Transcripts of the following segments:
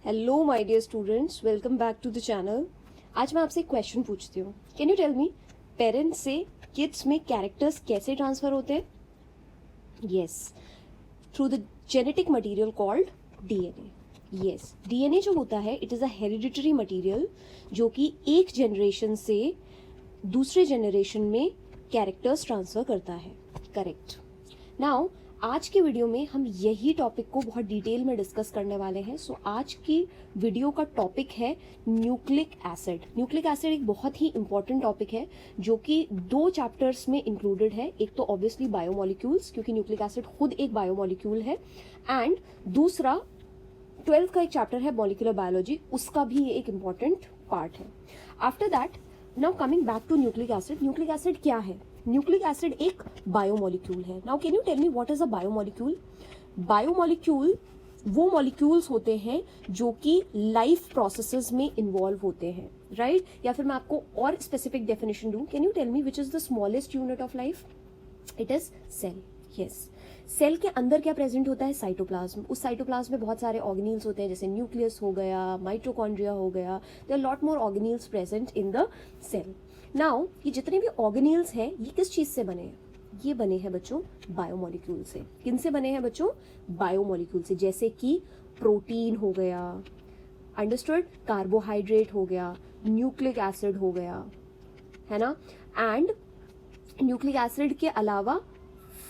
Hello my dear students, welcome back to the channel. आज मैं आपसे एक क्वेश्चन पूछती हूँ। Can you tell me, parents से किड्स में कैरेक्टर्स कैसे ट्रांसफर होते हैं? Yes, through the genetic material called DNA. Yes, DNA जो होता है it is a hereditary material जो कि एक जनरेशन से दूसरे जनरेशन में कैरेक्टर्स ट्रांसफर करता है। करेक्ट। नाउ आज के वीडियो में हम यही टॉपिक को बहुत डिटेल में डिस्कस करने वाले हैं। सो आज की वीडियो का टॉपिक है न्यूक्लिक एसिड। न्यूक्लिक एसिड एक बहुत ही इंपॉर्टेंट टॉपिक है जो कि 2 चैप्टर्स में इंक्लूडेड है। एक तो ऑब्वियसली बायोमोलिक्यूल्स, क्योंकि न्यूक्लिक एसिड खुद एक बायोमोलिक्यूल है, एंड दूसरा 12th का एक चैप्टर है मॉलिक्यूलर बायोलॉजी, उसका भी एक इंपॉर्टेंट पार्ट है। After that, now coming back to nucleic acid. Nucleic acid क्या है? न्यूक्लिक एसिड एक बायोमोलिक्यूल है। Now can you tell me what is a biomolecule? Biomolecule वो मॉलिक्यूल्स होते हैं जो कि लाइफ प्रोसेसेस में इन्वॉल्व होते हैं, राइट? या फिर मैं आपको और स्पेसिफिक डेफिनेशन दूं, can you tell me which is the smallest unit of life? It is cell. Yes, cell के अंदर क्या प्रेजेंट होता है? साइटोप्लाज्म। उस साइटोप्लाज्म में बहुत सारे ऑर्गेनील्स होते हैं, जैसे न्यूक्लियस हो गया, माइटोकॉन्ड्रिया हो गया। There are lot more organelles present in the cell. Now ये जितने भी ऑर्गेनील्स हैं ये किस चीज से बने हैं? ये बने हैं बच्चों बायोमोलिक्यूल से। किन से बने हैं बच्चों? बायोमोलिक्यूल से। जैसे कि प्रोटीन हो गया, अंडरस्टूड, कार्बोहाइड्रेट हो गया, न्यूक्लिक एसिड हो गया, है ना, एंड न्यूक्लिक एसिड के अलावा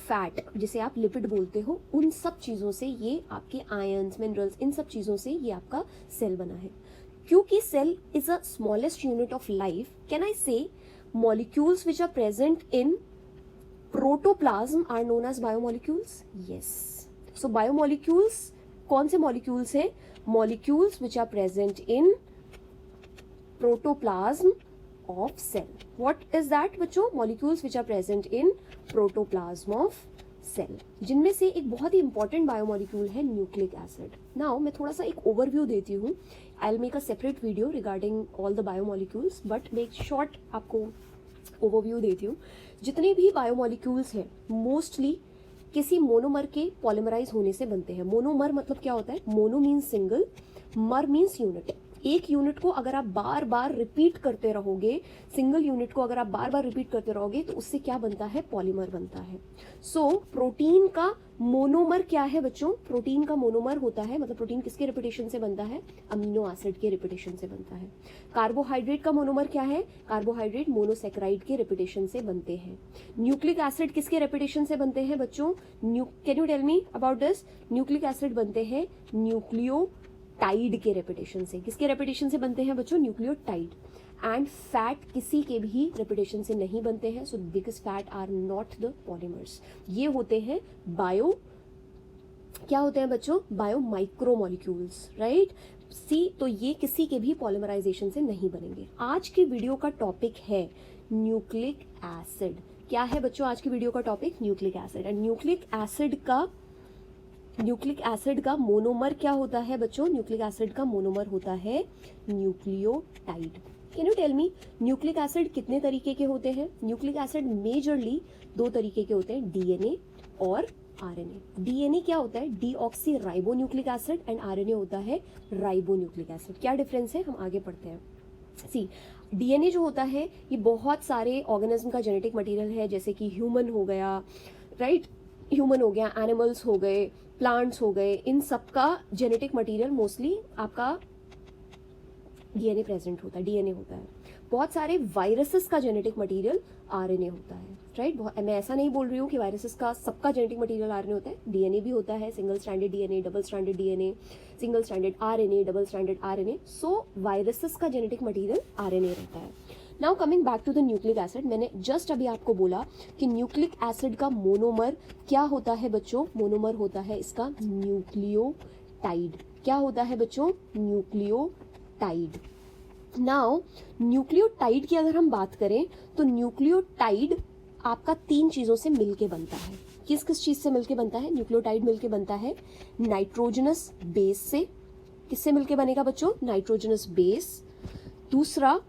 फैट, जिसे आप लिपिड बोलते हो, उन सब चीजों से ये आपके आयंस, मिनरल्स, इन सब चीजों से ये आपका सेल बना है। क्योंकि cell is a smallest unit of life, can I say molecules which are present in protoplasm are known as biomolecules? Yes. So biomolecules कौन से molecules हैं? Molecules which are present in protoplasm of cell. What is that बच्चों? Molecules which are present in protoplasm of cell. जिनमें से एक बहुत ही important biomolecule है nucleic acid. Now मैं थोड़ा सा एक ओवरव्यू देती हूँ। आई will make a separate video regarding all the biomolecules, but मैं एक शॉर्ट आपको ओवरव्यू देती हूँ। जितने भी बायोमोलिक्यूल्स हैं मोस्टली किसी मोनोमर के पॉलीमराइज होने से बनते हैं। मोनोमर मतलब क्या होता है? मोनो मीन्स सिंगल, मर मीन्स यूनिट। एक यूनिट को अगर आप बार बार रिपीट करते रहोगे, सिंगल यूनिट को अगर आप बार बार रिपीट करते रहोगे तो उससे क्या बनता है? पॉलीमर बनता है। सो प्रोटीन का मोनोमर क्या है बच्चों? प्रोटीन का मोनोमर होता है, मतलब प्रोटीन किसके रिपीटेशन से बनता है? अमीनो एसिड के रिपीटेशन से बनता है। कार्बोहाइड्रेट का मोनोमर क्या है? कार्बोहाइड्रेट मोनोसेक्राइड के रिपीटेशन से बनते हैं। न्यूक्लिक एसिड किसके रिपीटेशन से बनते हैं बच्चों? Can you tell me about this? Nucleic acid बनते हैं न्यूक्लियोटाइड के रेपिटेशन से। किसके रेपिटेशन से बनते हैं बच्चों? न्यूक्लियोटाइड। एंड फैट किसी के भी रेपिटेशन से नहीं बनते हैं, so because fat are not the polymers. ये होते हैं बायो, क्या होते हैं बच्चों? Bio micromolecules, right? सी, तो ये किसी के भी पॉलीमराइजेशन से नहीं बनेंगे। आज की वीडियो का टॉपिक है न्यूक्लिक एसिड। क्या है बच्चों आज की वीडियो का topic? Nucleic acid. And nucleic acid का मोनोमर क्या होता है बच्चों? न्यूक्लिक एसिड का मोनोमर होता है nucleotide. Can you tell me nucleic acid कितने तरीके के होते हैं? न्यूक्लिक एसिड मेजरली 2 तरीके के होते हैं, डीएनए और आरएनए। डीएनए क्या होता है? Deoxy ribo nucleic acid, and RNA होता है राइबो न्यूक्लिक एसिड। क्या डिफरेंस है? हम आगे पढ़ते हैं। सी, डीएनए जो होता है ये बहुत सारे ऑर्गेनिज्म का जेनेटिक मटेरियल है, जैसे कि ह्यूमन हो गया, राइट? ह्यूमन हो गया, एनिमल्स हो गए, प्लांट्स हो गए, इन सब का जेनेटिक मटेरियल मोस्टली आपका डीएनए प्रेजेंट होता है, डीएनए होता है। बहुत सारे वायरसेस का जेनेटिक मटेरियल आरएनए होता है, राइट? मैं ऐसा नहीं बोल रही हूँ कि वायरसेस का सबका जेनेटिक मटेरियल आरएनए होता है, डीएनए भी होता है, single stranded DNA, double stranded DNA, single stranded RNA, double stranded RNA. So viruses का जेनेटिक मटेरियल आरएनए रहता है। Now coming back to the nucleic acid, मैंने जस्ट अभी आपको बोला कि न्यूक्लिक एसिड का मोनोमर क्या होता है बच्चों? मोनोमर होता है इसका न्यूक्लियोटाइड। क्या होता है बच्चों? न्यूक्लियोटाइड। नाउ न्यूक्लियोटाइड की अगर हम बात करें तो न्यूक्लियोटाइड आपका 3 चीजों से मिलके बनता है। किस किस चीज से मिलके बनता है? न्यूक्लियोटाइड मिलके बनता है नाइट्रोजनस बेस से। किससे मिलके बनेगा बच्चों? Nitrogenous base. दूसरा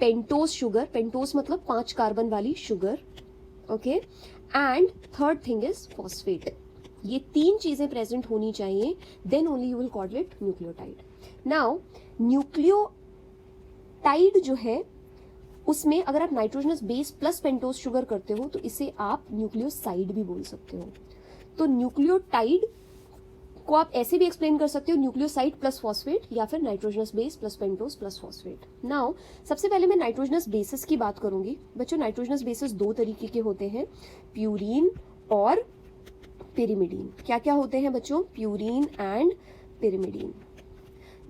पेंटोस शुगर, पेंटोस मतलब 5 कार्बन वाली sugar, okay. And third thing is phosphate. ये 3 चीजें प्रेजेंट होनी चाहिए, then only you will call it nucleotide. Now nucleotide जो है उसमें अगर आप nitrogenous base plus pentose sugar करते हो तो इसे आप न्यूक्लियोसाइड भी बोल सकते हो. तो न्यूक्लियोटाइड को आप ऐसे भी एक्सप्लेन कर सकते हो, न्यूक्लियोसाइड प्लस फॉस्फेट या फिर nitrogenous base plus pentose plus phosphate. Now सबसे पहले मैं नाइट्रोजनस बेसिस की बात करूंगी. बच्चों नाइट्रोजनस बेसिस 2 तरीके के होते हैं, प्यूरीन और पिरिमिडीन. क्या क्या होते हैं बच्चों? Purine and pyrimidine.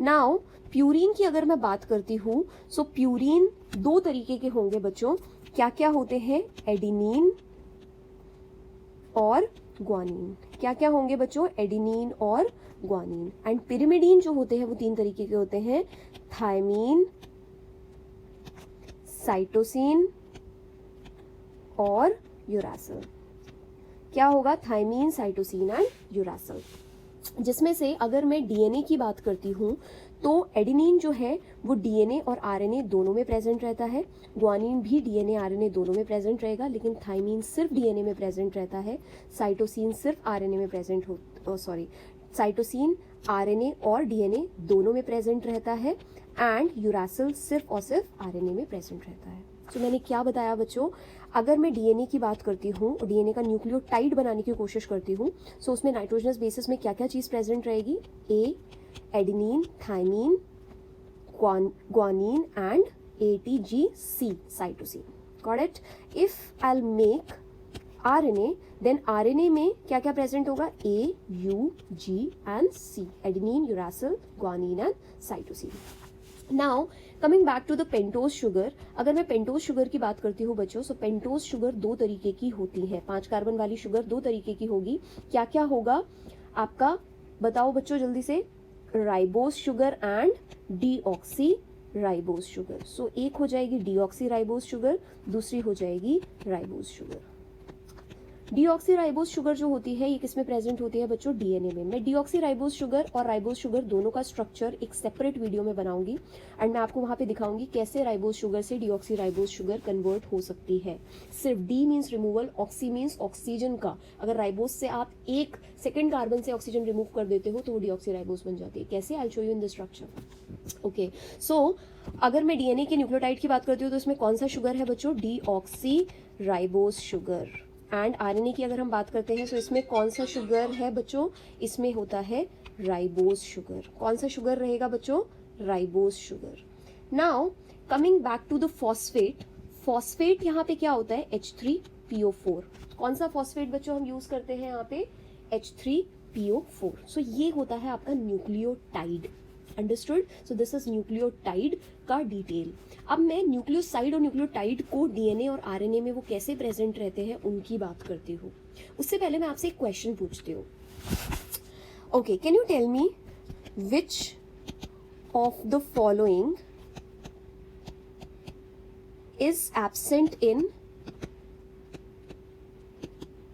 Now purine की अगर मैं बात करती हूं, सो प्यूरीन 2 तरीके के होंगे बच्चों. क्या क्या होते हैं? एडिनिन और ग्वानिन. क्या क्या होंगे बच्चों? एडिनिन और ग्वानिन. एंड पिरिमिडीन जो होते हैं वो 3 तरीके के होते हैं, थायमीन, साइटोसिन और यूरासिल. क्या होगा? Thymine, cytosine and uracil. जिसमें से अगर मैं डीएनए की बात करती हूं तो एडिनिन जो है वो डीएनए और आरएनए दोनों में प्रेजेंट रहता है. ग्वानिन भी डीएनए आरएनए दोनों में प्रेजेंट रहेगा, लेकिन थायमीन सिर्फ डीएनए में प्रेजेंट रहता है. साइटोसिन सिर्फ आरएनए में प्रेजेंट साइटोसिन आरएनए और डीएनए दोनों में प्रेजेंट रहता है. एंड यूरासिल सिर्फ और सिर्फ आरएनए में प्रेजेंट रहता है. तो मैंने क्या बताया बच्चों? अगर मैं डीएनए की बात करती हूँ और डीएनए का न्यूक्लियोटाइड बनाने की कोशिश करती हूँ, सो उसमें नाइट्रोजनस बेसिस में क्या क्या चीज प्रेजेंट रहेगी? A adenine, thymine, guanine and ATGC, cytosine. Got it? If I will make RNA, then RNA में क्या क्या प्रेजेंट होगा? A, U, G and C, adenine, uracil, guanine and cytosine. Now coming back to the pentose sugar. अगर मैं pentose sugar की बात करती हूँ बच्चों, सो पेंटोज शुगर 2 तरीके की होती है. 5 कार्बन वाली शुगर 2 तरीके की होगी. क्या क्या होगा आपका? बताओ बच्चों जल्दी से. Ribose sugar and deoxyribose sugar. So एक हो जाएगी डीऑक्सी राइबोज शुगर, दूसरी हो जाएगी ribose sugar. Deoxyribose sugar जो होती है ये किसमें प्रेजेंट होती है बच्चों? डीएनए में. मैं डीऑक्सी राइबोज शुगर और राइबोज शुगर दोनों का स्ट्रक्चर एक सेपरेट वीडियो में बनाऊंगी एंड मैं आपको वहां पे दिखाऊंगी कैसे राइबोज शुगर से डीऑक्सी राइबोज शुगर कन्वर्ट हो सकती है. सिर्फ D means removal, oxy means oxygen का. अगर राइबोज से आप एक सेकेंड कार्बन से ऑक्सीजन रिमूव कर देते हो तो वो डीऑक्सी राइबोज बन जाती है. कैसे? I show you in the structure. Okay, so अगर मैं डीएनए के न्यूक्लियोटाइड की बात करती हूँ तो इसमें कौन सा शुगर है बच्चों? Deoxy ribose sugar. And RNA की अगर हम बात करते हैं तो इसमें कौन सा शुगर है बच्चों? इसमें होता है राइबोज शुगर. कौन सा शुगर रहेगा बच्चों? Ribose sugar. Now coming back to the phosphate. Phosphate यहाँ पे क्या होता है? H3PO4. कौन सा फॉस्फेट बच्चों हम यूज करते हैं यहाँ पे? H3PO4. सो ये होता है आपका nucleotide. Understood? So this is nucleotide का डिटेल. अब मैं न्यूक्लियोसाइड और न्यूक्लियोटाइड को डीएनए और आरएनए में वो कैसे प्रेजेंट रहते हैं उनकी बात करती हूँ. उससे पहले मैं आपसे एक क्वेश्चन पूछती हूँ. Okay, can you tell me which of the following is absent in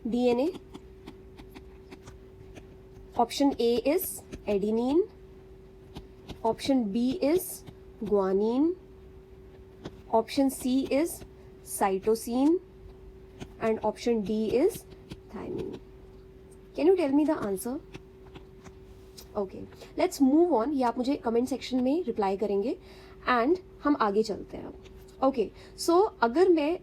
DNA? Option A is adenine, option B is guanine, option C is cytosine and option D is thymine. Can you tell me the answer? Okay, let's move on. ये आप मुझे comment section में reply करेंगे and हम आगे चलते हैं. Okay, so अगर मैं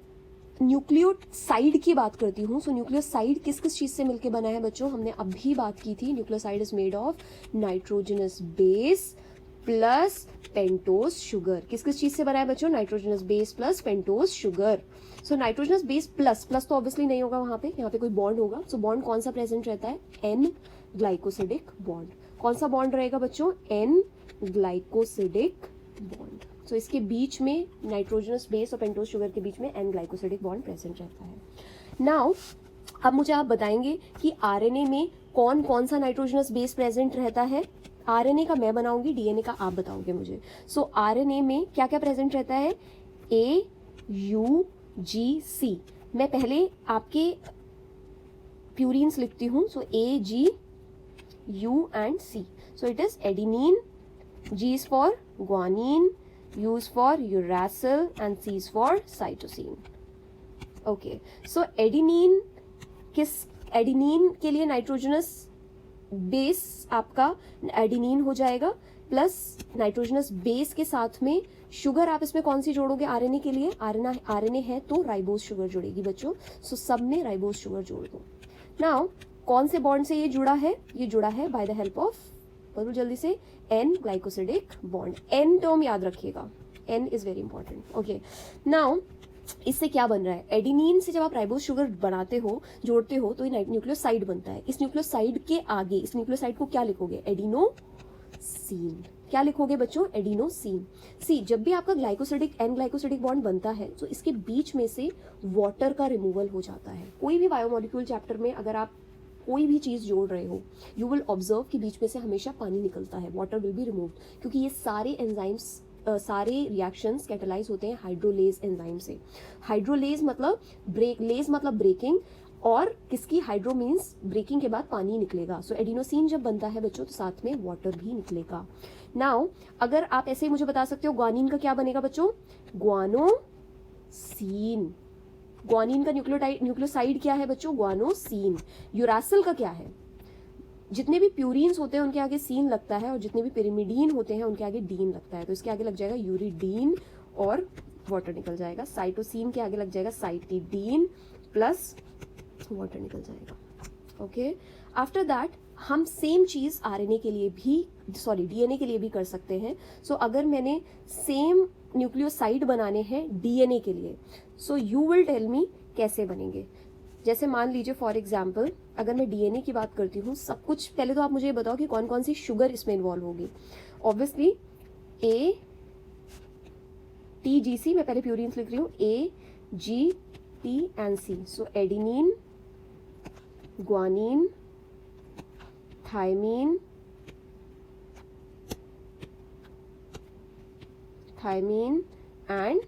न्यूक्लियोसाइड की बात करती हूँ, सो न्यूक्लियोसाइड किस किस चीज से मिलकर बना है बच्चों? हमने अभी बात की थी. Nucleoside is made of nitrogenous base plus pentose sugar. किस किस चीज से बना है बच्चों? Nitrogenous base plus pentose sugar. So nitrogenous base plus plus तो ऑब्वियसली नहीं होगा वहां पे, यहाँ पे कोई बॉन्ड होगा. सो बॉन्ड कौन सा प्रेजेंट रहता है? N glycosidic bond. कौन सा बॉन्ड रहेगा बच्चों? N glycosidic bond. सो इसके बीच में नाइट्रोजनस बेस और पेंटोज शुगर के बीच में एन ग्लाइकोसिडिक बॉन्ड प्रेजेंट रहता है. नाउ अब मुझे आप बताएंगे कि आरएनए में कौन कौन सा नाइट्रोजनस बेस प्रेजेंट रहता है. आरएनए का मैं बनाऊंगी, डीएनए का आप बताओगे मुझे. सो आरएनए में क्या क्या प्रेजेंट रहता है? AUGC. मैं पहले आपके प्यूरिन्स लिखती हूं. सो AG, U and C. So it is adenine, G is for guanine, U is for uracil and C is for cytosine. Okay, so adenine adenine के लिए नाइट्रोजनस बेस आपका एडिनिन हो जाएगा, प्लस नाइट्रोजनस बेस के साथ में sugar आप इसमें कौन सी जोड़ोगे आरएनए के लिए, आरएनए है तो राइबोज शुगर जुड़ेगी बच्चों। सो सब में राइबोज शुगर जोड़ दो। नाउ कौन से बॉन्ड से ये जुड़ा है, ये जुड़ा है बाय द हेल्प ऑफ, बोलो जल्दी से, N glycosidic bond. N term याद रखिएगा, N is very important. Okay, now इससे क्या बन रहा है, एडिनिन से जब आप राइबोज शुगर बनाते हो, जोड़ते हो, तो ये न्यूक्लियोसाइड बनता है। इस न्यूक्लियोसाइड के आगे, इस न्यूक्लियोसाइड को क्या लिखोगे, एडिनोसिन। क्या लिखोगे बच्चों, एडिनोसिन। सी, जब भी आपका ग्लाइकोसिडिक एन ग्लाइकोसिडिक बॉन्ड बनता है तो इसके बीच में से वाटर का रिमूवल हो जाता है। कोई भी बायोमोलिक्यूल चैप्टर में अगर आप कोई भी चीज जोड़ रहे हो, यू विल ऑब्जर्व कि बीच में से हमेशा पानी निकलता है, वाटर विल बी रिमूव्ड, क्योंकि ये सारे एंजाइम्स सारे रिएक्शंस कैटेलाइज होते हैं हाइड्रोलेज एंजाइम से। हाइड्रोलेज मतलब लेज मतलब ब्रेकिंग, और किसकी, हाइड्रो मीन्स ब्रेकिंग के बाद पानी निकलेगा। सो एडिनोसिन जब बनता है बच्चों तो साथ में वाटर भी निकलेगा। नाउ अगर आप ऐसे ही मुझे बता सकते हो ग्वानिन का क्या बनेगा बच्चों, ग्वानोसीन। ग्वानिन का न्यूक्लियोसाइड क्या है बच्चों, ग्वानोसीन। यूरासिल का क्या है, जितने भी प्यूरिन्स होते हैं उनके आगे सीन लगता है, और जितने भी पिरिमिडीन होते हैं उनके आगे डीन लगता है, तो इसके आगे लग जाएगा यूरिडीन और वाटर निकल जाएगा। साइटोसिन के आगे लग जाएगा साइटिडीन प्लस वाटर निकल जाएगा। ओके, आफ्टर दैट हम सेम चीज आरएनए के लिए भी, सॉरी डीएनए के लिए भी कर सकते हैं। सो अगर मैंने सेम न्यूक्लियोसाइड बनाने हैं डीएनए के लिए, so you will tell me कैसे बनेंगे। जैसे मान लीजिए फॉर एग्जाम्पल अगर मैं डीएनए की बात करती हूँ, सब कुछ पहले तो आप मुझे ये बताओ कि कौन कौन सी शुगर इसमें इन्वॉल्व होगी। Obviously A T G C, मैं पहले प्यूरिन्स लिख रही हूँ, A G T and C. So adenine, guanine, thymine, and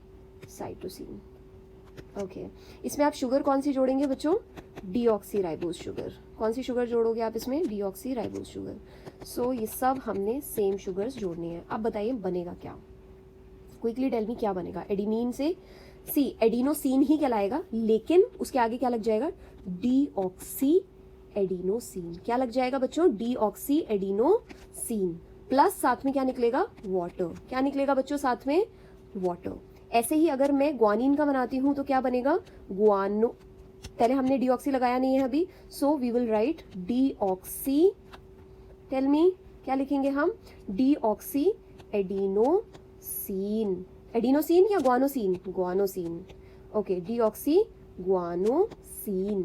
cytosine. Okay, इसमें आप शुगर कौन सी जोड़ेंगे बच्चों, डीऑक्सी राइबोज शुगर। कौन सी शुगर जोड़ोगे आप इसमें, डीऑक्सी राइबोज शुगर। सो ये सब हमने सेम शुगर्स जोड़नी है। अब बताइए बनेगा क्या, क्विकली टेल मी क्या बनेगा। एडिनिन से सी एडिनोसिन ही कहलाएगा, लेकिन उसके आगे क्या लग जाएगा, डीऑक्सी एडिनोसिन। क्या लग जाएगा बच्चों, डीऑक्सी एडिनोसिन, प्लस साथ में क्या निकलेगा, वाटर। क्या निकलेगा बच्चों, साथ में वाटर। ऐसे ही अगर मैं ग्वानिन का बनाती हूं तो क्या बनेगा, ग्वानो, पहले हमने डीऑक्सी लगाया नहीं है अभी, so we will write deoxy, tell me क्या लिखेंगे हम, डीऑक्सी एडिनोसिन। एडिनोसिन या guanosine, guanosine. Okay, deoxyguanosine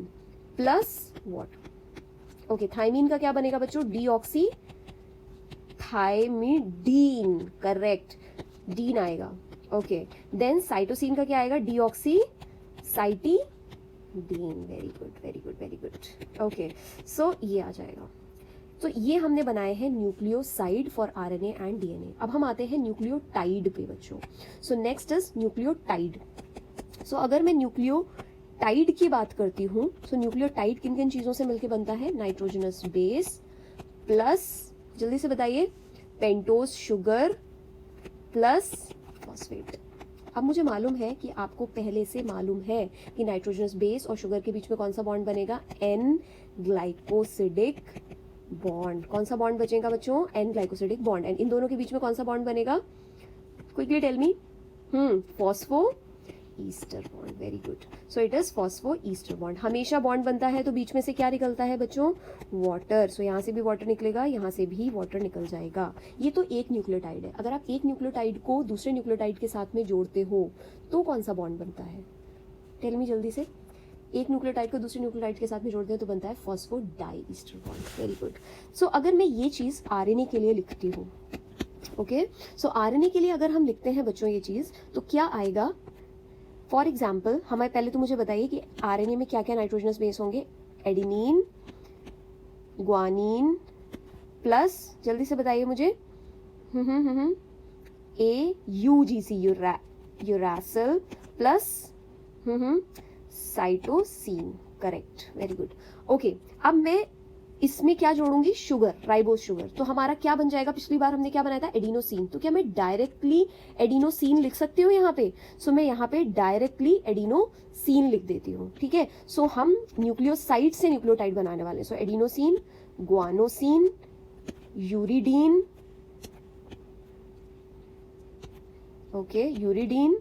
plus water. Okay, thymine का क्या बनेगा बच्चों, डीऑक्सी थायमिडीन, करेक्ट, डीन आएगा। ओके, देन साइटोसिन का क्या आएगा, deoxycytidine. Very good, very good, very good. Okay, so ये आ जाएगा। तो ये हमने बनाए हैं nucleoside for RNA and DNA. अब हम आते हैं न्यूक्लियोटाइड पे बच्चों। So next is nucleotide. So अगर मैं न्यूक्लियोटाइड की बात करती हूँ, सो न्यूक्लियोटाइड किन किन चीजों से मिलकर बनता है, नाइट्रोजनस बेस प्लस, जल्दी से बताइए, पेंटोज शुगर प्लस फॉस्फेट। अब मुझे मालूम है कि आपको पहले से मालूम है कि नाइट्रोजनस बेस और शुगर के बीच में कौन सा बॉन्ड बनेगा, एन ग्लाइकोसिडिक बॉन्ड। कौन सा बॉन्ड बचेगा बच्चों, एन ग्लाइकोसिडिक बॉन्ड। एंड इन दोनों के बीच में कौन सा बॉन्ड बनेगा, quickly tell me, phospho ester bond. Very good, so it is phospho ester bond. हमेशा बॉन्ड बनता है तो बीच में से क्या निकलता है बच्चों, वाटर। सो यहाँ से भी वाटर निकलेगा, यहाँ से भी वाटर निकल जाएगा। ये तो एक न्यूक्लियोटाइड है। अगर आप एक न्यूक्लियोटाइड को दूसरे न्यूक्लियोटाइड के साथ में जोड़ते हो तो कौन सा बॉन्ड बनता है, टेल मी जल्दी से। एक न्यूक्लियोटाइड को दूसरे न्यूक्लियोटाइड के साथ में जोड़ते हैं तो बनता है phosphodiester bond. Very good. So अगर मैं ये चीज आरएनए के लिए लिखती हूँ, ओके, सो आरएनए के लिए अगर हम लिखते हैं बच्चों ये चीज, तो क्या आएगा, फॉर एग्जाम्पल हमें पहले तो मुझे बताइए कि आरएनए में क्या क्या नाइट्रोजनस बेस होंगे, एडिनिन, ग्वानिन प्लस, जल्दी से बताइए मुझे, A U G C uracil plus cytosine, correct, very good. Okay, अब मैं इसमें क्या जोड़ूंगी, शुगर, राइबोस शुगर, तो हमारा क्या बन जाएगा, पिछली बार हमने क्या बनाया था, एडिनोसिन। तो क्या मैं डायरेक्टली एडिनोसिन लिख सकती हूँ यहाँ पे, सो मैं यहाँ पे डायरेक्टली एडिनोसिन लिख देती हूँ, ठीक है। सो हम न्यूक्लियोसाइड से न्यूक्लियोटाइड बनाने वाले हैं, so adenosine, guanosine, uridine, okay, uridine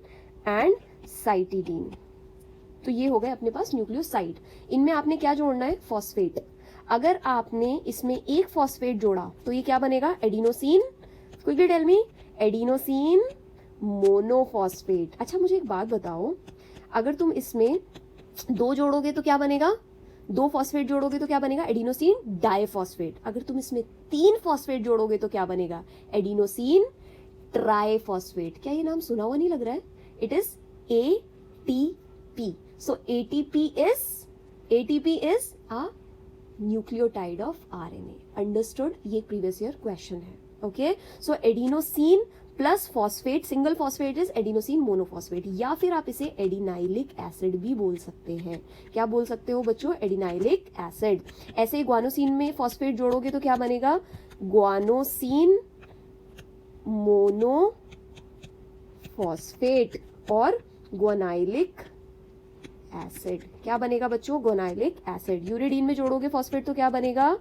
and cytidine. तो ये हो गए अपने पास न्यूक्लियोसाइड। इनमें आपने क्या जोड़ना है, फॉस्फेट। अगर आपने इसमें एक फॉस्फेट जोड़ा तो ये क्या बनेगा, adenosine, quickly tell me, adenosine monophosphate. अच्छा मुझे एक बात बताओ, अगर तुम इसमें 2 जोड़ोगे तो क्या बनेगा, 2 फॉस्फेट जोड़ोगे तो क्या बनेगा, एडिनोसिन डाइफॉस्फेट। अगर तुम इसमें 3 फॉस्फेट जोड़ोगे तो क्या बनेगा, एडिनोसिन ट्राइफॉस्फेट। क्या ये नाम सुना हुआ नहीं लग रहा है, it is ATP। So ATP is a nucleotide of RNA, understood. ये प्रीवियस ईयर क्वेश्चन है, okay. So adenosine plus phosphate, single phosphate is adenosine monophosphate, या फिर आप इसे एडिनाइलिक एसिड भी बोल सकते हैं। क्या बोल सकते हो बच्चों, एडिनाइलिक एसिड। ऐसे ही ग्वानोसिन में फॉस्फेट जोड़ोगे तो क्या बनेगा, ग्वानोसिन मोनोफॉस्फेट और ग्वानाइलिक एसिड। क्या बनेगा बच्चों, ग्वानाइलिक एसिड। यूरिडीन में जोड़ोगे फॉस्फेट तो क्या बनेगा,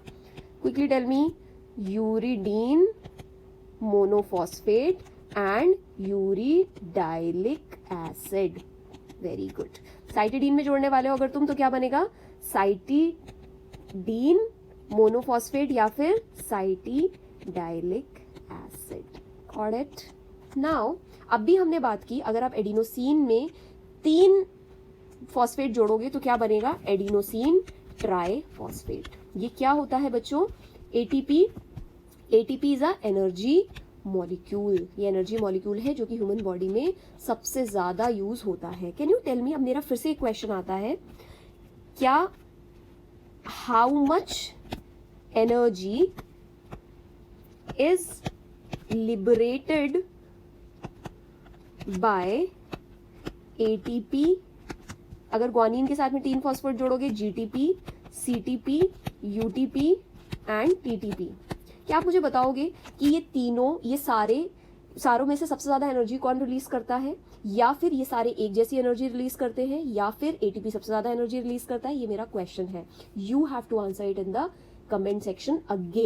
quickly tell me, uridine monophosphate and uridylic acid, very good. Cytidine में जोड़ने वाले हो अगर तुम तो क्या बनेगा, साइटिडीन मोनोफॉस्फेट या फिर cytidylic acid, got it. Now अब भी हमने बात की, अगर आप एडिनोसिन में 3 फॉस्फेट जोड़ोगे तो क्या बनेगा, एडिनोसिन ट्राइफॉस्फेट। ये क्या होता है बच्चों, ATP is a energy molecule. ये एनर्जी मॉलिक्यूल है जो कि ह्यूमन बॉडी में सबसे ज्यादा यूज होता है। कैन यू टेल मी, अब मेरा फिर से एक क्वेश्चन आता है, क्या how much energy is liberated by ATP। अगर ग्वानिन के साथ में 3 फॉस्फेट जोड़ोगे, GTP, CTP, UTP and TTP। क्या आप मुझे बताओगे कि ये तीनों, ये सारों में से सबसे ज्यादा एनर्जी कौन रिलीज करता है, या फिर ये सारे एक जैसी एनर्जी रिलीज करते हैं, या फिर ATP सबसे ज्यादा एनर्जी रिलीज करता है? ये मेरा क्वेश्चन है। You have to answer it in the comment section again.